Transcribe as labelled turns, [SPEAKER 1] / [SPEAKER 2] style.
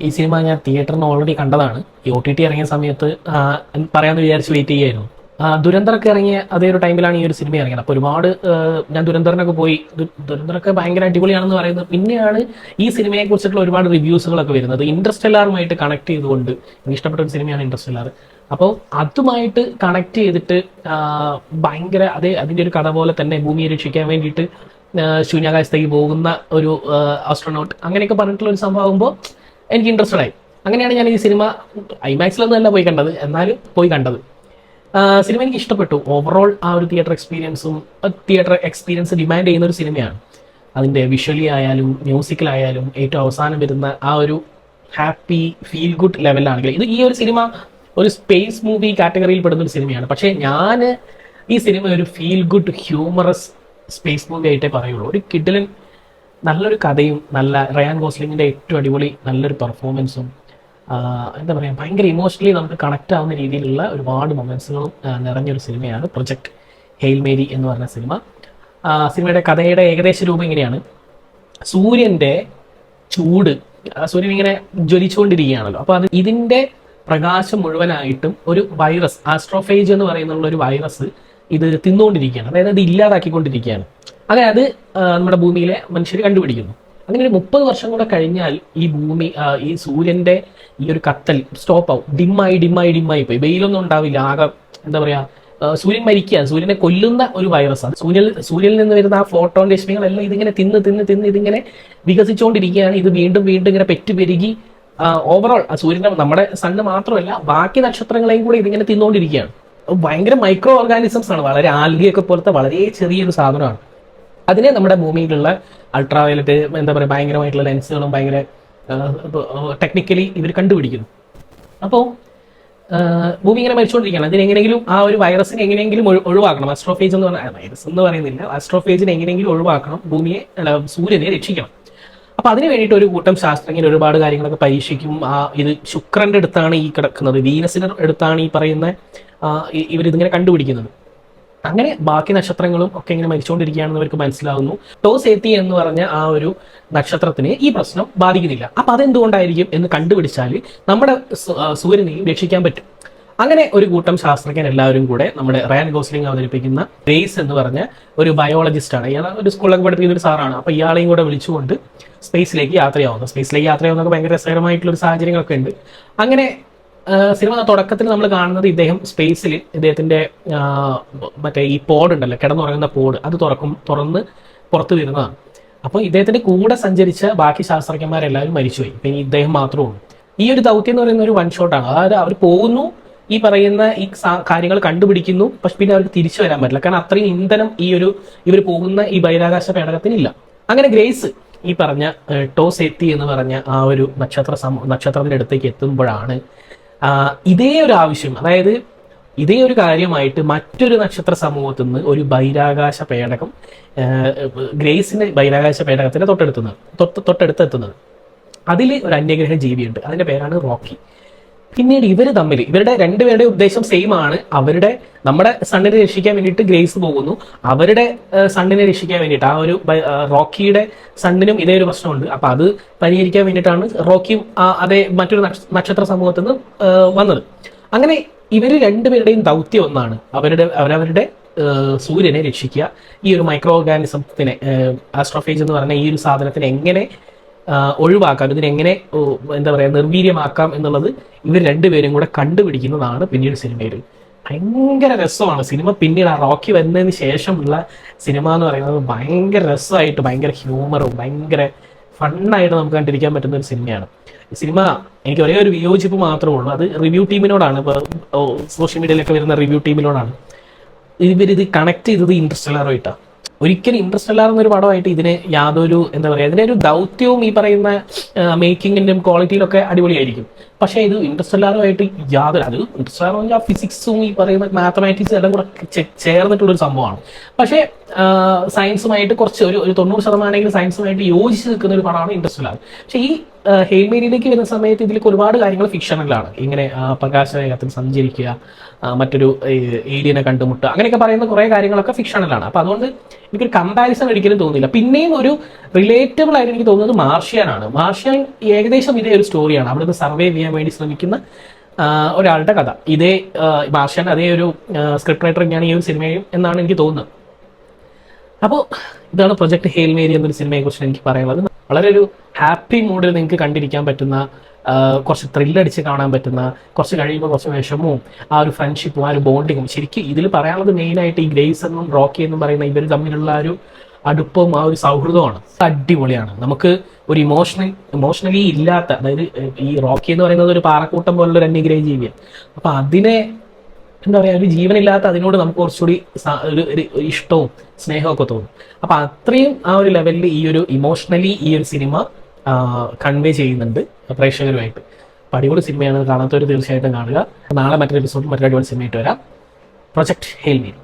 [SPEAKER 1] ഈ സിനിമ ഞാൻ തിയേറ്ററിന് ഓൾറെഡി കണ്ടതാണ്. ഈ OTT ഇറങ്ങിയ സമയത്ത് പറയാമെന്ന് വിചാരിച്ച് വെയിറ്റ് ചെയ്യായിരുന്നു. ദുരന്തറൊക്കെ ഇറങ്ങിയ അതേ ഒരു ടൈമിലാണ് ഈ ഒരു സിനിമ ഇറങ്ങിയത്. അപ്പോൾ ഒരുപാട് ഞാൻ ദുരന്തറിനൊക്കെ പോയി. ദുരന്തറൊക്കെ ഭയങ്കര അടിപൊളിയാണെന്ന് പറയുന്നത് പിന്നെയാണ് ഈ സിനിമയെ കുറിച്ചിട്ടുള്ള ഒരുപാട് റിവ്യൂസുകളൊക്കെ വരുന്നത്. ഇന്റർസ്റ്റെല്ലാറുമായിട്ട് കണക്ട് ചെയ്തുകൊണ്ട് എനിക്ക് ഇഷ്ടപ്പെട്ട ഒരു സിനിമയാണ് ഇന്റർസ്റ്റെല്ലാർ. അപ്പോൾ അതുമായിട്ട് കണക്ട് ചെയ്തിട്ട് ഭയങ്കര അതിൻ്റെ ഒരു കഥ പോലെ തന്നെ ഭൂമിയെ രക്ഷിക്കാൻ വേണ്ടിയിട്ട് ശൂന്യാകാശത്തേക്ക് പോകുന്ന ഒരു ആസ്ട്രോനോട്ട് അങ്ങനെയൊക്കെ പറഞ്ഞിട്ടുള്ള ഒരു സംഭവമാകുമ്പോൾ എനിക്ക് ഇൻട്രസ്റ്റഡ് ആയി. അങ്ങനെയാണ് ഞാൻ ഈ സിനിമ ഐമാക്സിലൊന്നും അല്ല പോയി കണ്ടത്, എന്നാലും പോയി കണ്ടത്. സിനിമ എനിക്ക് ഇഷ്ടപ്പെട്ടു. ഓവറോൾ ആ ഒരു തിയേറ്റർ എക്സ്പീരിയൻസ് ഡിമാൻഡ് ചെയ്യുന്ന ഒരു സിനിമയാണ്. അതിൻ്റെ വിഷ്വലി ആയാലും മ്യൂസിക്കിലായാലും ഏറ്റവും അവസാനം വരുന്ന ആ ഒരു ഹാപ്പി ഫീൽ ഗുഡ് ലെവലിലാണെങ്കിൽ ഈ ഒരു സിനിമ ഒരു സ്പേസ് മൂവി കാറ്റഗറിയിൽ പെടുന്ന ഒരു സിനിമയാണ്. പക്ഷേ ഞാൻ ഈ സിനിമ ഒരു feel good humorous space movie ആയിട്ടേ പറയുള്ളൂ. ഒരു കിഡിലൻ നല്ലൊരു കഥയും നല്ല റയാൻ ഗോസ്ലിങ്ങിൻ്റെ ഏറ്റവും അടിപൊളി നല്ലൊരു പെർഫോമൻസും എന്താ പറയുക ഭയങ്കര ഇമോഷണലി നമുക്ക് കണക്റ്റ് ആവുന്ന രീതിയിലുള്ള ഒരുപാട് മൊമെൻറ്റ്സുകളും നിറഞ്ഞൊരു സിനിമയാണ് പ്രൊജക്ട് ഹെയിൽ മേരി എന്ന് പറഞ്ഞ സിനിമ. സിനിമയുടെ കഥയുടെ ഏകദേശ രൂപം ഇങ്ങനെയാണ്. സൂര്യൻ്റെ ചൂട്, സൂര്യൻ ഇങ്ങനെ ജ്വലിച്ചുകൊണ്ടിരിക്കുകയാണല്ലോ. അപ്പോൾ ഇതിൻ്റെ പ്രകാശം മുഴുവനായിട്ടും ഒരു വൈറസ്, ആസ്ട്രോഫേജ് എന്ന് പറയുന്നുള്ള ഒരു വൈറസ് ഇത് തിന്നുകൊണ്ടിരിക്കുകയാണ്. അതായത് അത് ഇല്ലാതാക്കിക്കൊണ്ടിരിക്കുകയാണ്. അതായത് നമ്മുടെ ഭൂമിയിലെ മനുഷ്യർ കണ്ടുപിടിക്കുന്നു. അങ്ങനെ ഒരു 30 വർഷം കൂടെ കഴിഞ്ഞാൽ ഈ സൂര്യന്റെ ഈ ഒരു കത്തൽ സ്റ്റോപ്പ് ആവും. ഡിമ്മായി പോയി. വെയിലൊന്നും ഉണ്ടാവില്ല. ആകെ എന്താ പറയാ, സൂര്യൻ മരിക്കുക. സൂര്യനെ കൊല്ലുന്ന ഒരു വൈറസാണ്. സൂര്യനിൽ നിന്ന് വരുന്ന ആ ഫോട്ടോൺ രശ്മികളെല്ലാം ഇതിങ്ങനെ തിന്ന് ഇതിങ്ങനെ വികസിച്ചുകൊണ്ടിരിക്കുകയാണ്. ഇത് വീണ്ടും ഇങ്ങനെ പെരുകി ഓവറോൾ സൂര്യന്റെ നമ്മുടെ സണ്ണ് മാത്രമല്ല ബാക്കി നക്ഷത്രങ്ങളെയും കൂടെ ഇതിങ്ങനെ തിന്നുകൊണ്ടിരിക്കുകയാണ്. ഭയങ്കര മൈക്രോ ഓർഗാനിസംസ് ആണ്. വളരെ ആൽഗയൊക്കെ പോലത്തെ വളരെ ചെറിയൊരു സാധനമാണ്. അതിനെ നമ്മുടെ ഭൂമിയിലുള്ള അൾട്രാവയലറ്റ് എന്താ പറയുക ഭയങ്കരമായിട്ടുള്ള ലെൻസുകളും ഭയങ്കര ടെക്നിക്കലി ഇവർ കണ്ടുപിടിക്കുന്നു. അപ്പോൾ ഭൂമി ഇങ്ങനെ മരിച്ചുകൊണ്ടിരിക്കുകയാണ്. അതിനെങ്ങനെയെങ്കിലും ആ ഒരു വൈറസിനെ എങ്ങനെയെങ്കിലും ഒഴിവാക്കണം. ആസ്ട്രോഫേജ് എന്ന് പറഞ്ഞാൽ വൈറസ് എന്ന് പറയുന്നില്ല, ആസ്ട്രോഫേജിനെ എങ്ങനെയെങ്കിലും ഒഴിവാക്കണം, സൂര്യനെ രക്ഷിക്കണം. അപ്പോൾ അതിന് വേണ്ടിയിട്ട് ഒരു കൂട്ടം ശാസ്ത്രജ്ഞർ ഒരുപാട് കാര്യങ്ങളൊക്കെ പരീക്ഷിക്കും. ഇത് ശുക്രന്റെ അടുത്താണ് ഈ കിടക്കുന്നത്, വീനസിന്റെ അടുത്താണ് ഈ പറയുന്ന ഇവരിതിങ്ങനെ കണ്ടുപിടിക്കുന്നത്. അങ്ങനെ ബാക്കി നക്ഷത്രങ്ങളും ഒക്കെ ഇങ്ങനെ മരിച്ചുകൊണ്ടിരിക്കുകയാണെന്ന് അവർക്ക് മനസ്സിലാവുന്നു. ടോസേത്തി എന്ന് പറഞ്ഞ ആ ഒരു നക്ഷത്രത്തിന് ഈ പ്രശ്നം ബാധിക്കുന്നില്ല. അപ്പം അതെന്തുകൊണ്ടായിരിക്കും എന്ന് കണ്ടുപിടിച്ചാൽ നമ്മുടെ സൂര്യനെയും രക്ഷിക്കാൻ പറ്റും. അങ്ങനെ ഒരു കൂട്ടം ശാസ്ത്രജ്ഞർ എല്ലാവരും കൂടെ നമ്മുടെ റയാൻ ഗോസ്ലിംഗ് അവതരിപ്പിക്കുന്ന ഗ്രേസ് എന്ന് പറഞ്ഞ ഒരു ബയോളജിസ്റ്റാണ്. ഇയാൾ ഒരു സ്കൂളിലൊക്കെ പഠിപ്പിക്കുന്ന ഒരു സാറാണ്. അപ്പോൾ ഇയാളെയും കൂടെ വിളിച്ചുകൊണ്ട് സ്പേസിലേക്ക് യാത്രയാവുന്നതൊക്കെ ഭയങ്കര രസകരമായിട്ടുള്ള ഒരു സാഹചര്യങ്ങളൊക്കെ ഉണ്ട്. അങ്ങനെ സിനിമ തുടക്കത്തിൽ നമ്മൾ കാണുന്നത് ഇദ്ദേഹം സ്പേസിൽ ഇദ്ദേഹത്തിന്റെ മറ്റേ ഈ പോഡ് ഉണ്ടല്ലോ, കിടന്നുറങ്ങുന്ന പോഡ്, അത് തുറന്ന് പുറത്ത് വരുന്നതാണ്. അപ്പോൾ ഇദ്ദേഹത്തിന്റെ കൂടെ സഞ്ചരിച്ച ബാക്കി ശാസ്ത്രജ്ഞന്മാരെല്ലാവരും മരിച്ചുപോയി. ഇപ്പം ഇദ്ദേഹം മാത്രമേ ഉള്ളൂ. ഈ ഒരു ദൗത്യം എന്ന് പറയുന്ന ഒരു വൺ ഷോട്ടാണ്. അതായത് അവർ പോകുന്നു, ഈ പറയുന്ന ഈ കാര്യങ്ങൾ കണ്ടുപിടിക്കുന്നു, പക്ഷെ പിന്നെ അവർക്ക് തിരിച്ചു വരാൻ പറ്റില്ല. കാരണം അത്രയും ഇന്ധനം ഇവർ പോകുന്ന ഈ ബഹിരാകാശ പേടകത്തിനില്ല. അങ്ങനെ ഗ്രേസ് ഈ പറഞ്ഞ ടോസേത്തി എന്ന് പറഞ്ഞ ആ ഒരു നക്ഷത്രത്തിന്റെ അടുത്തേക്ക് എത്തുമ്പോഴാണ് ഇതേ ഒരു ആവശ്യം, അതായത് ഇതേ ഒരു കാര്യമായിട്ട് മറ്റൊരു നക്ഷത്ര സമൂഹത്തിൽ നിന്ന് ഒരു ബഹിരാകാശ പേടകം ഗ്രേസിന്റെ ബഹിരാകാശ പേടകത്തിന്റെ തൊട്ടടുത്തെത്തുന്നത്. അതിൽ ഒരു അന്യഗ്രഹ ജീവിയുണ്ട്. അതിന്റെ പേരാണ് റോക്കി. പിന്നീട് ഇവരുടെ രണ്ടുപേരുടെ ഉദ്ദേശം സെയിം ആണ്. നമ്മുടെ സണ്ണിനെ രക്ഷിക്കാൻ വേണ്ടിയിട്ട് ഗ്രേസ് പോകുന്നു, അവരുടെ സണ്ണിനെ രക്ഷിക്കാൻ വേണ്ടിയിട്ട് ആ ഒരു റോക്കിയുടെ സണ്ണിനും ഇതേ ഒരു പ്രശ്നമുണ്ട്. അപ്പൊ അത് പരിഹരിക്കാൻ വേണ്ടിയിട്ടാണ് റോക്കിയും അതേ മറ്റൊരു നക്ഷത്ര സമൂഹത്തിൽ നിന്ന് വന്നത്. അങ്ങനെ ഇവര് രണ്ടുപേരുടെയും ദൗത്യം ഒന്നാണ്, അവരവരുടെ സൂര്യനെ രക്ഷിക്കുക. ഈ ഒരു മൈക്രോ ഓർഗാനിസത്തിനെ, ആസ്ട്രോഫേജ് എന്ന് പറഞ്ഞ ഈ ഒരു സാധനത്തിനെ എങ്ങനെ ഒഴിവാക്കാം, ഇതിനെങ്ങനെ എന്താ പറയുക നിർവീര്യമാക്കാം എന്നുള്ളത് ഇവർ രണ്ടുപേരും കൂടെ കണ്ടുപിടിക്കുന്നതാണ് പിന്നീട് സിനിമയിൽ. ഭയങ്കര രസമാണ് സിനിമ. പിന്നീട് ആ റോക്കി വന്നതിന് ശേഷമുള്ള സിനിമ എന്ന് പറയുന്നത് ഭയങ്കര രസമായിട്ട്, ഭയങ്കര ഹ്യൂമറും ഭയങ്കര ഫണ്ണായിട്ട് നമുക്ക് കണ്ടിരിക്കാൻ പറ്റുന്ന ഒരു സിനിമയാണ്. ഈ സിനിമ എനിക്ക് ഒരേ ഒരു വിയോജിപ്പ് മാത്രമേ ഉള്ളൂ, അത് റിവ്യൂ ടീമിനോടാണ്. ഇപ്പോൾ സോഷ്യൽ മീഡിയയിലൊക്കെ വരുന്ന റിവ്യൂ ടീമിനോടാണ്. ഇവരിത് കണക്ട് ചെയ്തത് ഇന്റർസ്റ്റെല്ലാറുമായിട്ടാണ്. ഒരിക്കലും ഇന്റർസ്റ്റെല്ലാർ എന്നൊരു പടമായിട്ട് ഇതിന് യാതൊരു എന്താ പറയുക, ഇതിൻ്റെ ഒരു ദൗത്യവും ഈ പറയുന്ന മേക്കിങ്ങിൻ്റെയും ക്വാളിറ്റിയിലൊക്കെ അടിപൊളിയായിരിക്കും. പക്ഷേ ഇത് ഇന്റർസ്റ്റെല്ലാറുമായിട്ട് അത് ഇന്റർസ്റ്റെല്ലാർ എന്ന് പറഞ്ഞാൽ ഫിസിക്സും ഈ പറയുന്ന മാത്തമാറ്റിക്സും എല്ലാം കൂടെ ചേർന്നിട്ടുള്ളൊരു സംഭവമാണ്. പക്ഷേ സയൻസുമായിട്ട് കുറച്ച് ഒരു 90% സയൻസുമായിട്ട് യോജിച്ച് നിൽക്കുന്ന ഒരു പടമാണ് ഇന്റർസ്റ്റെല്ലാർ. പക്ഷേ ഈ ഹെയിൽ മേരിയിലേക്ക് വരുന്ന സമയത്ത് ഇതിലേക്ക് ഒരുപാട് കാര്യങ്ങൾ ഫിക്ഷണലാണ്. ഇങ്ങനെ പ്രകാശവേഗത്തിൽ സഞ്ചരിക്കുക, മറ്റൊരു ഏലിയനെ കണ്ടുമുട്ടുക, അങ്ങനെയൊക്കെ പറയുന്ന കുറേ കാര്യങ്ങളൊക്കെ ഫിക്ഷണലാണ്. അപ്പോൾ അതുകൊണ്ട് എനിക്കൊരു കമ്പാരിസൺ ഒരിക്കലും തോന്നിയില്ല. പിന്നെയും ഒരു റിലേറ്റബിൾ ആയിട്ട് എനിക്ക് തോന്നുന്നത് മാർഷ്യനാണ്. മാർഷ്യൻ ഏകദേശം ഇതേ ഒരു സ്റ്റോറിയാണ്. അവിടുന്ന് സർവൈവ് ചെയ്യാൻ വേണ്ടി ശ്രമിക്കുന്ന ഒരാളുടെ കഥ. ഇതേ മാർഷ്യൻ അതേ ഒരു സ്ക്രിപ്റ്റ് റൈറ്റർ തന്നെയാണ് ഈ ഒരു സിനിമയും എന്നാണ് എനിക്ക് തോന്നുന്നത്. അപ്പോൾ ഇതാണ് പ്രൊജക്ട് ഹെയിൽ മേരി എന്നൊരു സിനിമയെക്കുറിച്ച് എനിക്ക് പറയാനുള്ളത്. വളരെ ഒരു ഹാപ്പി മൂഡിൽ നിങ്ങൾക്ക് കണ്ടിരിക്കാൻ പറ്റുന്ന, കുറച്ച് ത്രില്ലടിച്ച് കാണാൻ പറ്റുന്ന, കുറച്ച് കഴിയുമ്പോൾ കുറച്ച് വിഷമവും ആ ഒരു ഫ്രണ്ട്ഷിപ്പും ആ ഒരു ബോണ്ടിങ്ങും. ശരിക്കും ഇതിൽ പറയാനുള്ളത് മെയിനായിട്ട് ഈ ഗ്രേസ് എന്നും റോക്കി എന്നും പറയുന്ന ഇവർ തമ്മിലുള്ള ഒരു അടുപ്പവും ആ ഒരു സൗഹൃദമാണ്. അടിപൊളിയാണ്. നമുക്ക് ഒരു ഇമോഷണലി ഇല്ലാത്ത, അതായത് ഈ റോക്കി എന്ന് പറയുന്നത് ഒരു പാറക്കൂട്ടം പോലുള്ള ഒരു അന്യഗ്രഹ ജീവിയാണ്. അപ്പം അതിനെ എന്താ പറയുക, ഒരു ജീവനില്ലാത്ത അതിനോട് നമുക്ക് കുറച്ചുകൂടി ഒരു ഇഷ്ടവും സ്നേഹവും ഒക്കെ തോന്നും. അപ്പം അത്രയും ആ ഒരു ലെവലിൽ ഈ ഒരു ഇമോഷണലി ഈ ഒരു സിനിമ കൺവേ ചെയ്യുന്നുണ്ട് പ്രേക്ഷകരുമായിട്ട്. അപ്പം അടിപൊളി സിനിമയാണ്. കാണാത്തവർ തീർച്ചയായിട്ടും കാണുക. നാളെ മറ്റൊരു എപ്പിസോഡിൽ മറ്റൊരു അടിപൊളി സിനിമയായിട്ട് വരാം. Project Hail Mary.